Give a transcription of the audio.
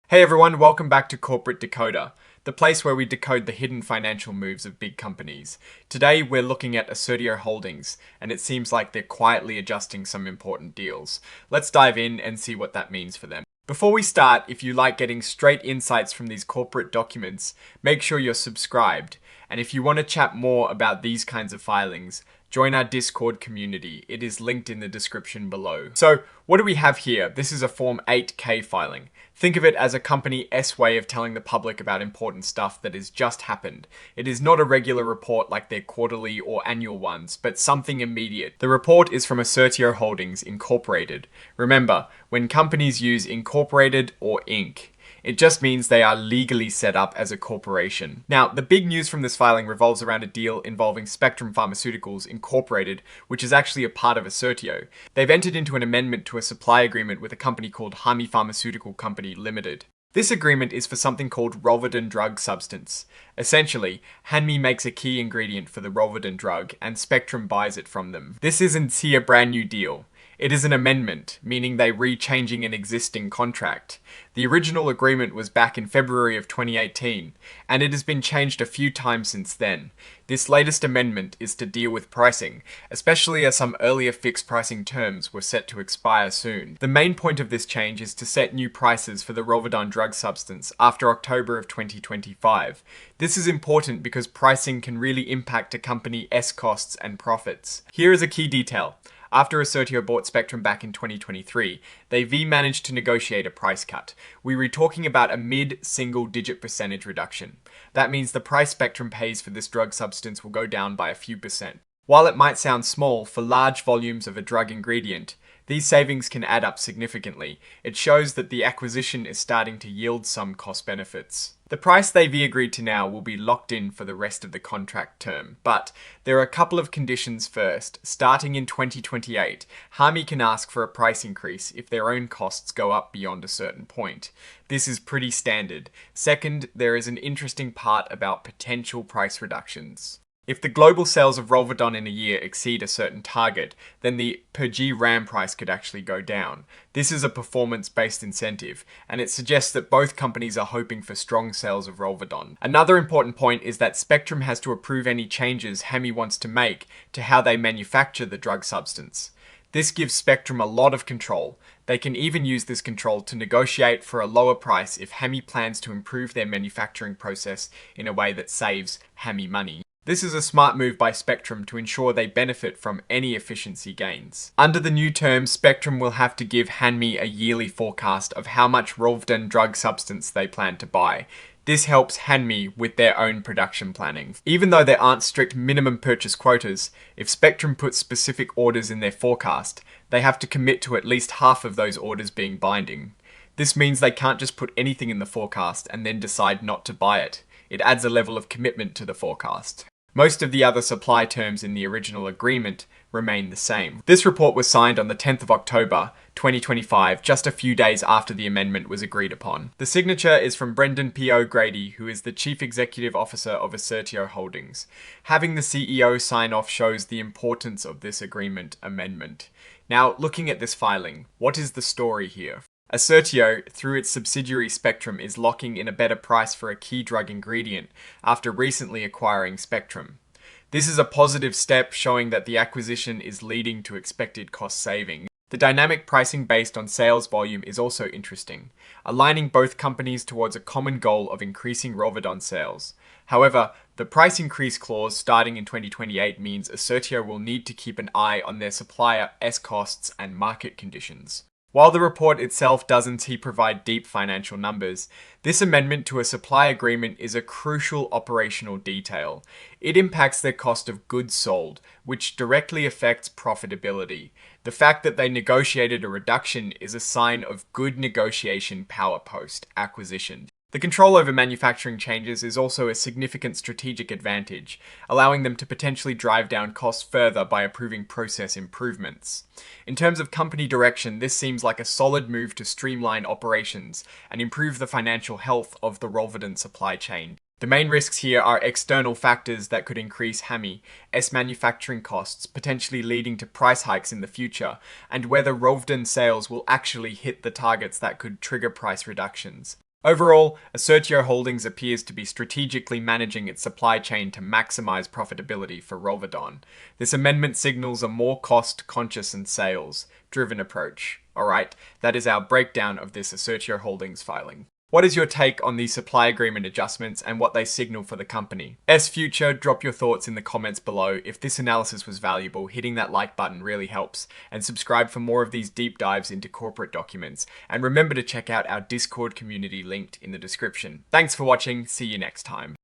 Hey everyone, welcome back to Corporate Decoder, the place where we decode the hidden financial moves of big companies. Today we're looking at Assertio Holdings, and it seems like they're quietly adjusting some important deals. Let's dive in and see what that means for them. Before we start, if you like getting straight insights from these corporate documents, make sure you're subscribed. And if you want to chat more about these kinds of filings, join our Discord community. It is linked in the description below. So, what do we have here? This is a Form 8K filing. Think of it as a company S way of telling the public about important stuff that has just happened. It is not a regular report like their quarterly or annual ones, but something immediate. The report is from Assertio Holdings Incorporated. Remember, when companies use Incorporated or Inc., it just means they are legally set up as a corporation. Now, the big news from this filing revolves around a deal involving Spectrum Pharmaceuticals Incorporated, which is actually a part of Assertio. They've entered into an amendment to a supply agreement with a company called Hami Pharmaceutical Company Limited. This agreement is for something called Rolvedon drug substance. Essentially, Hanmi makes a key ingredient for the Rolvedon drug, and Spectrum buys it from them. This isn't a brand new deal. It is an amendment, meaning they're re-changing an existing contract. The original agreement was back in February of 2018, and it has been changed a few times since then. This latest amendment is to deal with pricing, especially as some earlier fixed pricing terms were set to expire soon. The main point of this change is to set new prices for the Rolvedon drug substance after October of 2025. This is important because pricing can really impact a company's costs and profits. Here is a key detail. After Assertio bought Spectrum back in 2023, they managed to negotiate a price cut. We were talking about a mid-single-digit percentage reduction. That means the price Spectrum pays for this drug substance will go down by a few percent. While it might sound small for large volumes of a drug ingredient, these savings can add up significantly. It shows that the acquisition is starting to yield some cost benefits. The price they've agreed to now will be locked in for the rest of the contract term, but there are a couple of conditions first. Starting in 2028, Hami can ask for a price increase if their own costs go up beyond a certain point. This is pretty standard. Second, there is an interesting part about potential price reductions. If the global sales of Rolvedon in a year exceed a certain target, then the per G RAM price could actually go down. This is a performance-based incentive, and it suggests that both companies are hoping for strong sales of Rolvedon. Another important point is that Spectrum has to approve any changes Hami wants to make to how they manufacture the drug substance. This gives Spectrum a lot of control. They can even use this control to negotiate for a lower price if Hami plans to improve their manufacturing process in a way that saves Hami money. This is a smart move by Spectrum to ensure they benefit from any efficiency gains. Under the new terms, Spectrum will have to give Hanmi a yearly forecast of how much Rolvedon drug substance they plan to buy. This helps Hanmi with their own production planning. Even though there aren't strict minimum purchase quotas, if Spectrum puts specific orders in their forecast, they have to commit to at least half of those orders being binding. This means they can't just put anything in the forecast and then decide not to buy it. It adds a level of commitment to the forecast. Most of the other supply terms in the original agreement remain the same. This report was signed on the 10th of October, 2025, just a few days after the amendment was agreed upon. The signature is from Brendan P. O'Grady, who is the Chief Executive Officer of Assertio Holdings. Having the CEO sign off shows the importance of this agreement amendment. Now, looking at this filing, what is the story here? Assertio, through its subsidiary Spectrum, is locking in a better price for a key drug ingredient after recently acquiring Spectrum. This is a positive step showing that the acquisition is leading to expected cost saving. The dynamic pricing based on sales volume is also interesting, aligning both companies towards a common goal of increasing Rolvedon sales. However, the price increase clause starting in 2028 means Assertio will need to keep an eye on their supplier's costs and market conditions. While the report itself doesn't provide deep financial numbers, this amendment to a supply agreement is a crucial operational detail. It impacts their cost of goods sold, which directly affects profitability. The fact that they negotiated a reduction is a sign of good negotiation power post-acquisition. The control over manufacturing changes is also a significant strategic advantage, allowing them to potentially drive down costs further by approving process improvements. In terms of company direction, this seems like a solid move to streamline operations and improve the financial health of the Rolvedon supply chain. The main risks here are external factors that could increase Hami's manufacturing costs, potentially leading to price hikes in the future, and whether Rolvedon sales will actually hit the targets that could trigger price reductions. Overall, Assertio Holdings appears to be strategically managing its supply chain to maximize profitability for Rolvedon. This amendment signals a more cost-conscious and sales-driven approach. Alright, that is our breakdown of this Assertio Holdings filing. What is your take on these supply agreement adjustments and what they signal for the company? Future, drop your thoughts in the comments below. If this analysis was valuable, hitting that like button really helps, and subscribe for more of these deep dives into corporate documents. And remember to check out our Discord community linked in the description. Thanks for watching, see you next time.